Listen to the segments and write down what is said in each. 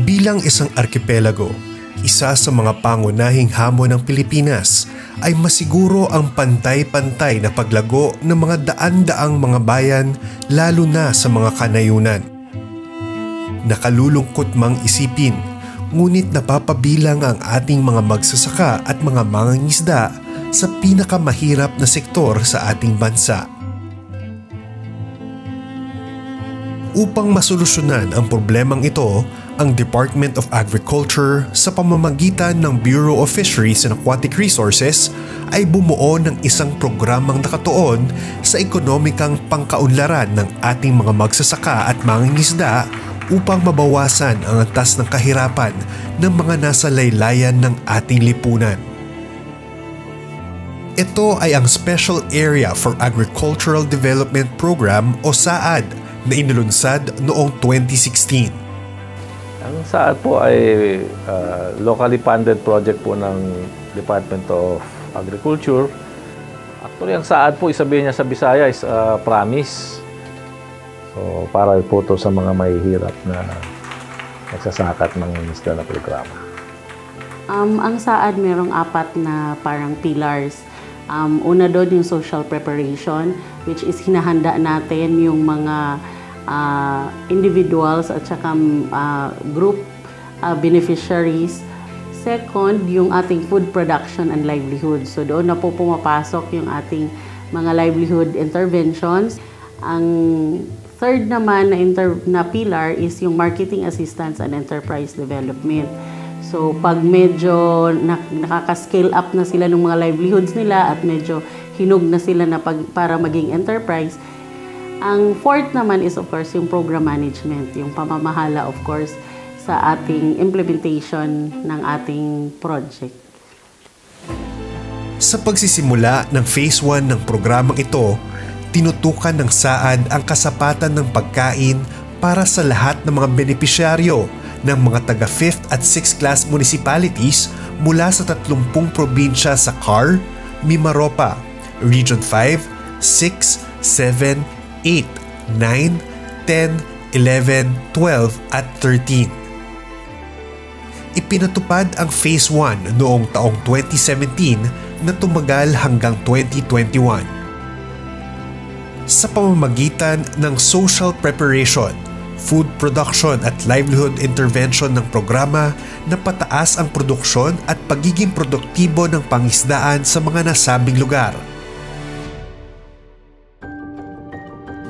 Bilang isang arkipelago, isa sa mga pangunahing hamon ng Pilipinas ay masiguro ang pantay-pantay na paglago ng mga daan-daang mga bayan, lalo na sa mga kanayunan. Nakalulungkot mang isipin, ngunit napapabilang ang ating mga magsasaka at mga mangingisda sa pinakamahirap na sektor sa ating bansa. Upang masolusyonan ang problemang ito, ang Department of Agriculture sa pamamagitan ng Bureau of Fisheries and Aquatic Resources ay bumuo ng isang programang nakatuon sa ekonomikang pangkaunlaran ng ating mga magsasaka at mangingisda upang mabawasan ang antas ng kahirapan ng mga nasa laylayan ng ating lipunan. Ito ay ang Special Area for Agricultural Development Program o SAAD na inilunsad noong 2016. Ang SAAD po ay locally funded project po ng Department of Agriculture. Actually, ang SAAD po, isabihin niya sa Bisaya is promise. So, para po ito sa mga mahihirap na nagsasaka at mangingisda na programa. Ang SAAD merong 4 na parang pillars. Una doon yung social preparation, which is hinahanda natin yung mga individuals at saka group beneficiaries. Second, yung ating food production and livelihood. So doon na po pumapasok yung ating mga livelihood interventions. Ang third naman na pillar is yung marketing assistance and enterprise development. So pag medyo nakaka-scale up na sila ng mga livelihoods nila at medyo hinog na sila na para maging enterprise, ang fourth naman is of course yung program management, yung pamamahala of course sa ating implementation ng ating project. Sa pagsisimula ng Phase 1 ng programang ito, tinutukan ng SAAD ang kasapatan ng pagkain para sa lahat ng mga benepisyaryo ng mga taga 5th at 6th class municipalities mula sa 30 probinsya sa CAR, Mimaropa, Region 5, 6, 7, 8, 9, 10, 11, 12 at 13. Ipinatupad ang Phase 1 noong taong 2017 na tumagal hanggang 2021. Sa pamamagitan ng social preparation, food production at livelihood intervention ng programa, napataas ang produksyon at pagiging produktibo ng pangisdaan sa mga nasabing lugar.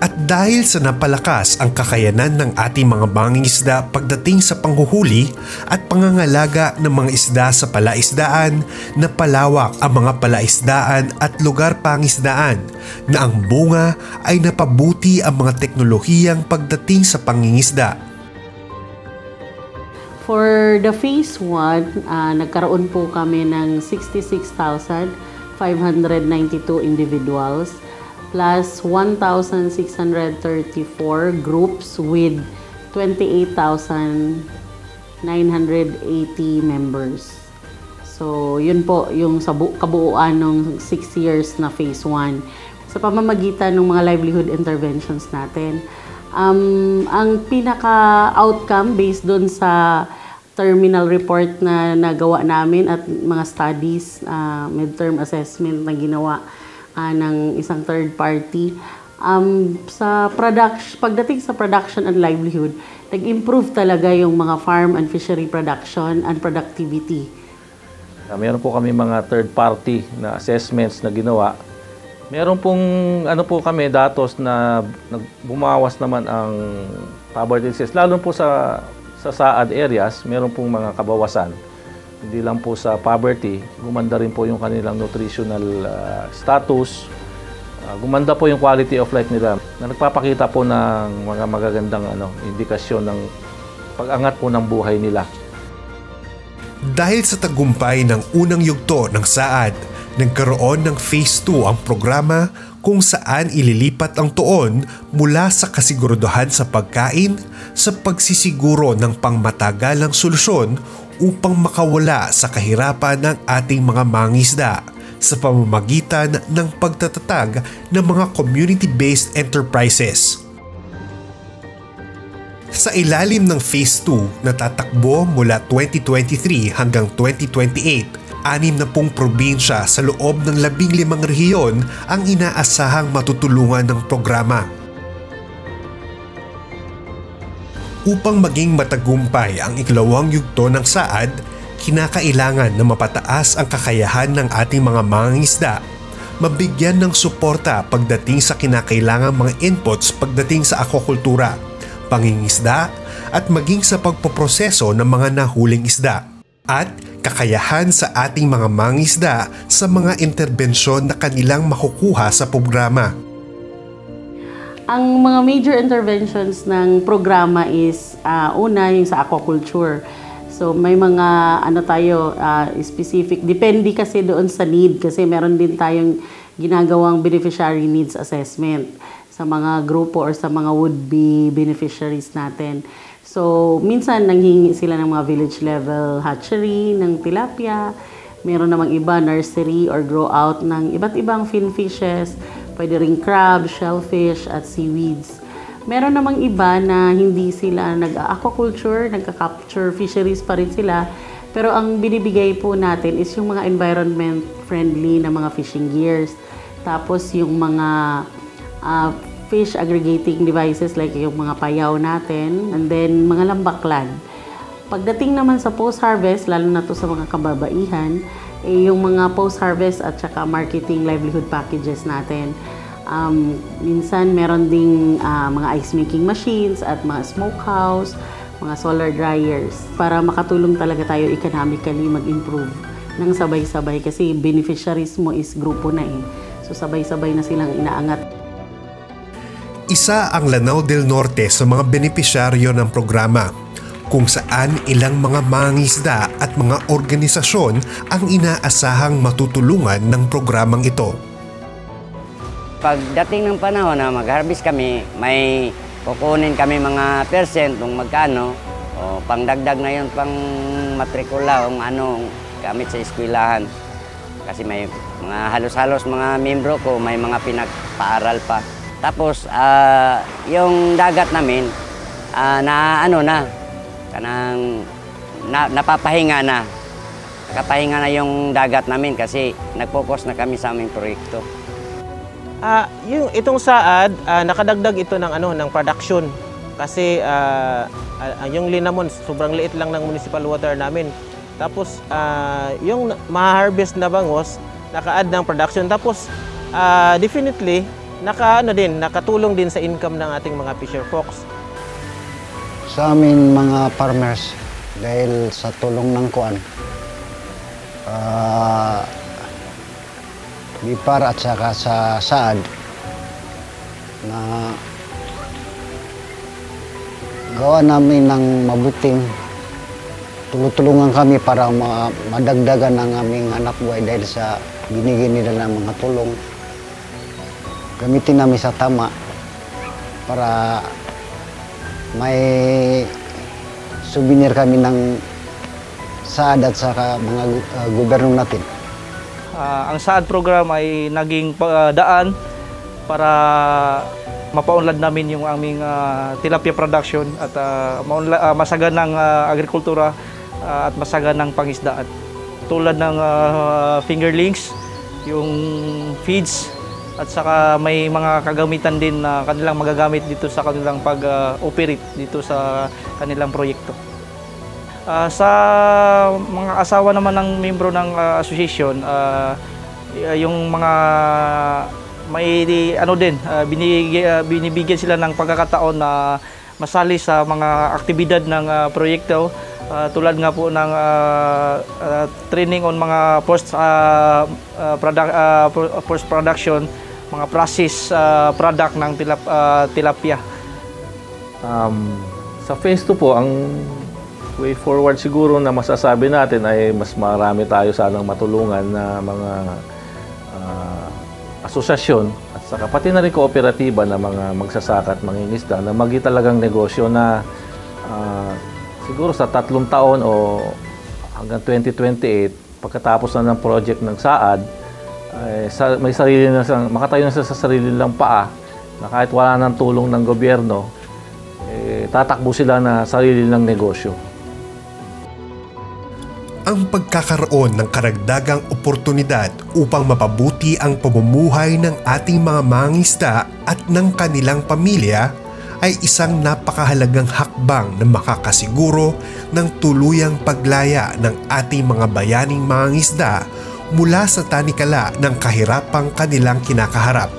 At dahil sa napalakas ang kakayanan ng ating mga mangingisda pagdating sa panghuhuli at pangangalaga ng mga isda sa palaisdaan, napalawak ang mga palaisdaan at lugar pangisdaan na ang bunga ay napabuti ang mga teknolohiyang pagdating sa pangingisda. For the Phase 1, nagkaroon po kami ng 66,592 individuals plus 1,634 groups with 28,980 members. So, yun po yung kabuuan ng 6 years na Phase 1. Sa pamamagitan ng mga livelihood interventions natin, ang pinaka-outcome based doon sa terminal report na nagawa namin at mga studies, midterm assessment na ginawa ng isang third party. Pagdating sa production and livelihood, nag-improve talaga yung mga farm and fishery production and productivity. Meron po kami mga third party na assessments na ginawa. Meron pong kami datos na bumawas naman ang poverty index, lalo po sa SAAD areas, meron pong mga kabawasan. Hindi lang po sa poverty, gumanda rin po yung kanilang nutritional status. Gumanda po yung quality of life nila na nagpapakita po ng mga magagandang indikasyon ng pag-angat po ng buhay nila. Dahil sa tagumpay ng unang yugto ng SAAD, nagkaroon ng Phase 2 ang programa kung saan ililipat ang tuon mula sa kasiguraduhan sa pagkain sa pagsisiguro ng pangmatagalang solusyon upang makawala sa kahirapan ng ating mga mangisda sa pamamagitan ng pagtatatag ng mga community-based enterprises. Sa ilalim ng Phase 2 na tatakbo mula 2023 hanggang 2028, 60 probinsya sa loob ng 15 rehiyon ang inaasahang matutulungan ng programa. Upang maging matagumpay ang ikalawang yugto ng SAAD, kinakailangan na mapataas ang kakayahan ng ating mga mangingisda, mabigyan ng suporta pagdating sa kinakailangang mga inputs pagdating sa aquakultura, pangingisda at maging sa pagpoproseso ng mga nahuling isda, at kakayahan sa ating mga mangingisda sa mga interbensyon na kanilang makukuha sa programa. Ang mga major interventions ng programa is una yung sa aquaculture. So may mga specific, depende kasi doon sa need kasi meron din tayong ginagawang beneficiary needs assessment sa mga grupo or sa mga would-be beneficiaries natin. So, minsan nanghingi sila ng mga village level hatchery ng tilapia. Meron namang iba nursery or grow out ng iba't ibang fin fishes. Pwede ring crab, shellfish at seaweeds. Meron namang iba na hindi sila nag-aquaculture, nagka-capture fisheries pa rin sila. Pero ang binibigay po natin is yung mga environment friendly na mga fishing gears. Tapos yung mga fish aggregating devices like yung mga payaw natin, and then mga lambaklad. Pagdating naman sa post-harvest, lalo na to sa mga kababaihan, yung mga post-harvest at saka marketing livelihood packages natin. Minsan meron ding mga ice making machines at mga smokehouse, mga solar dryers para makatulong talaga tayo economically mag-improve ng sabay-sabay kasi beneficiaries mo is grupo na eh. So sabay-sabay na silang inaangat. Isa ang Lanao del Norte sa mga benepisyaryo ng programa, kung saan ilang mga mangingisda at mga organisasyon ang inaasahang matutulungan ng programang ito. Pagdating ng panahon na mag-harvest kami, may kukunin kami mga percent kung magkano, o pangdagdag na yun, pang matrikula o gamit sa eskwelahan. Kasi may mga halos-halos mga membro ko, may mga pinagpaaral pa. Tapos, yung dagat namin, napapahinga na. Nakapahinga na yung dagat namin kasi nag-focus na kami sa aming proyekto. Itong SAAD, nakadagdag ito ng production. Kasi yung linamon, sobrang liit lang ng municipal water namin. Tapos, yung ma-harvest na bangos, naka-add ng production. Tapos, definitely, nakatulong din sa income ng ating mga fisher folks. Sa amin mga farmers, dahil sa tulong ng kuan, BIPAR at saka sa SAAD, na gawa namin ng mabuting tulungan kami para madagdagan ng aming anak buhay dahil sa binigyan nila ng mga tulong. Gamitin namin sa tama para may souvenir kami ng SAAD at saka mga gobyerno natin. Ang SAAD program ay naging daan para mapaunlad namin yung aming tilapia production at masaganang agrikultura at masaganang pangisdaan. Tulad ng fingerlings, yung feeds, at saka may mga kagamitan din na kanilang magagamit dito sa kanilang pag-operate dito sa kanilang proyekto. Sa mga asawa naman ng membro ng association, yung mga may binibigyan sila ng pagkakataon na masali sa mga aktibidad ng proyekto, tulad nga po ng training on mga post production, mga process product ng tilapia. Sa phase 2 po, ang way forward siguro na masasabi natin ay mas marami tayo sanang matulungan na mga asosasyon at saka pati na rin kooperatiba na mga magsasaka at mangingisda na talagang negosyo na siguro sa 3 taon o hanggang 2028 pagkatapos na ng project ng SAAD may sarili na makatayo na sa sarili lang paa, na kahit wala ng tulong ng gobyerno, tatakbo sila na sarili ng negosyo. Ang pagkakaroon ng karagdagang oportunidad upang mapabuti ang pamumuhay ng ating mga mangingisda at ng kanilang pamilya ay isang napakahalagang hakbang na makakasiguro ng tuluyang paglaya ng ating mga bayaning mangingisda mula sa tanikala ng kahirapang kanilang kinakaharap.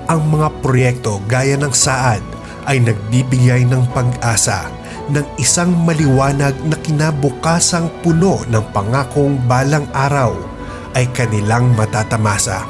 Ang mga proyekto gaya ng SAAD ay nagbibigay ng pag-asa ng isang maliwanag na kinabukasang puno ng pangakong balang araw ay kanilang matatamasa.